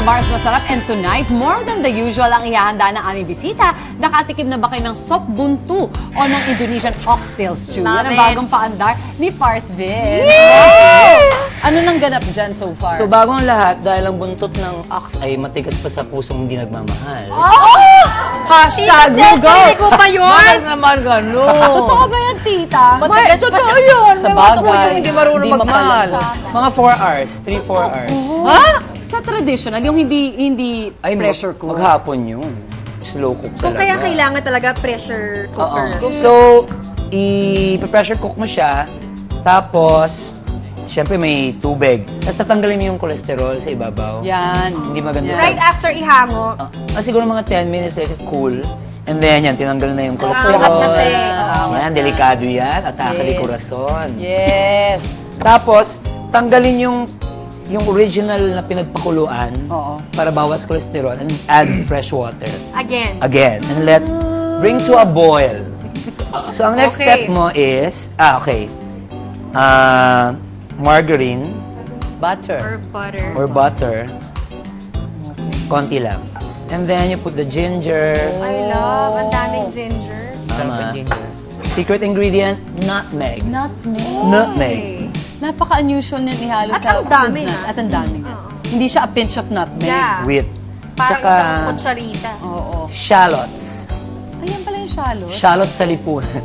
Mars Masarap. And tonight, more than the usual ang ihahanda ng aming bisita. Nakatikim na ba kayo ng sop buntu o ng Indonesian oxtail stew? Yan ang bagong paandar ni Fars Vin. Ano nang ganap dyan so far? So bagong lahat, dahil ang buntot ng ox ay matigas pa sa pusong hindi nagmamahal. Hashtag Google! ko pa yun? Bakit naman gano'n? Totoo ba yan, tita? Matigas pa sa yun. Sa bagay. Hindi marunong magmahal. Mga 4 hours, 3-4 hours. Ha? Sa traditional, yung hindi pressure cook. Maghapon yun. Slow cook talaga. Kung kaya kailangan talaga pressure cooker. So, i-pressure cook mo siya, tapos, syempre may tubig. Tapos tatanggalin mo yung cholesterol sa ibabaw. Yan. Hindi maganda sa... Right after ihango. Siguro mga 10 minutes, let it cool. And then, yan, tinanggal na yung cholesterol. Lahat na sa Yan, delikado yan. Atake ni corazon. Yes. Tapos, tanggalin yung original na pinagpakuluan para bawas cholesterol and add fresh water. Again. And bring to a boil. So, ang next step mo is, margarine Butter. Or butter. or butter. Konti lang. And then, you put the ginger. I love. Ang daming ginger. Tama. Secret ingredient, nutmeg. Nutmeg. Napaka-unusual niyan ihalo At sa ang dami, food ha? At ang dami. Hindi siya a pinch of nutmeg. Yeah. With. Parang Tsaka, isang kutsarita. Oo. shallots. Ayan pala yung shallots. Shallots sa lipunan.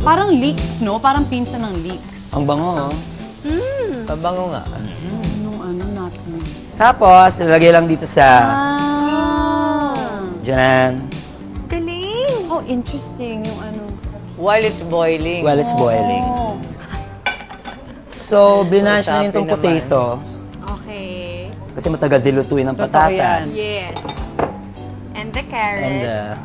Parang leeks, no? Parang pinsan ng leeks. Ang bango, oh. Pabango nga. Nung nutmeg. Tapos, lalagay lang dito sa... Diyan. Galing. Oh, interesting yung While it's boiling. While it's boiling. Oh. So, blinash na Sapi yung itong naman. potato. Okay. Kasi matagal dilutuin ng Totoo patatas. Yes. And the carrots. And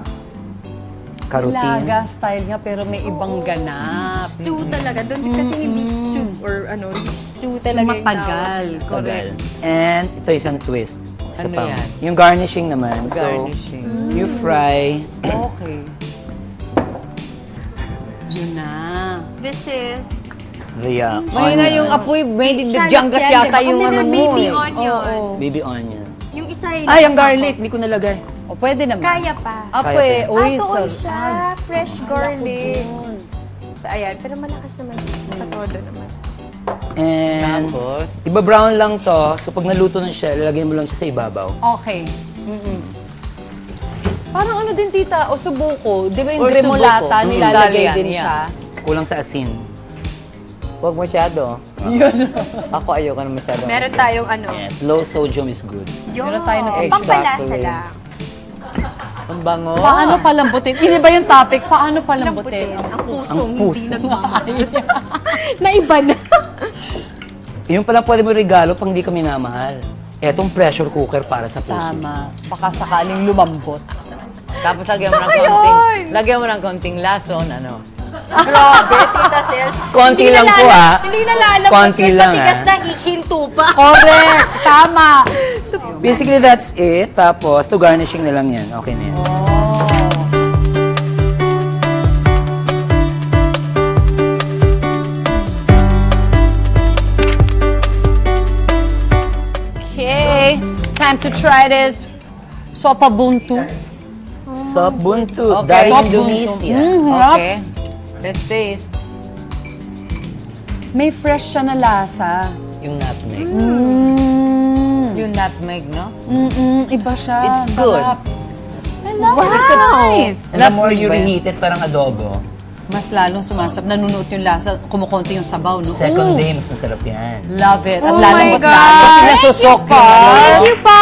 karutin. Laga style nga pero may ibang ganap. Stew talaga. Doon kasi hindi soup or stew talaga yung Matagal. tawag. Correct. And ito isang twist. Isa Ano pang- yan? Yung garnishing naman. Garnishing. So, you fry. Okay. Yun na. This is... The Mahina onion. yung apoy. May Shallots Diyanggas yan, yata di ba? yung Kasi ano they're mo. baby eh. onion. Baby onion. Yung isa yun. Ay, ang garlic. Hindi ko nalagay. O, pwede naman. Kaya pa. Kaya pa. Uy, Doon so, siya. Fresh garlic. So, ayan. Pero malakas naman. Patodo naman. And, Tapos, iba-brown lang to. So, pag naluto na siya, lalagay mo lang siya sa ibabaw. Okay. Parang ano din, tita, osubuko. Di ba yung Or gremolata, subuko. nilalagay Dali yan, din yan. siya? Kulang sa asin. huwag masyado. Ako ayoko na masyado. Meron tayong Yes. Low sodium is good. Meron tayo ng pampalasa Exactly. lang. Ang bango. Paano palambutin? Ini ba yung topic? Paano palambutin? Ang pusong Ang puso. hindi nagmamahal. Naiba na. Yung pala pwede mo regalo pang hindi ka minamahal. Etong pressure cooker para sa puso. Tama. Baka sakaling lumambot. Tapos lagyan mo ng konting lason, ano. Grabe, Tita Cels. Konti lang po, ah. Hindi nalalabot. Konti lang, Matigas ah. na hihinto pa. Correct! Tama! Basically, that's it. Tapos, to garnishing na lang yan. Okay na yan. Okay. Time to try this. Sopa buntu. Sop buntu. Okay. Dari Sop Indonesia. Okay. Let's taste. May fresh siya na lasa. Yung nutmeg. Yung nutmeg, no? Iba siya. It's good. Sarap. I love it. It's nice. And the more Nutmeg you ba yan? reheat it, parang adobo. Mas lalong sumasap. Nanunuot yung lasa. Kumukonti yung sabaw, no? Second day, mas masarap yan. Love it. At Oh my lalambot God. lalo. Nasusok yung ano. Thank you, Pa!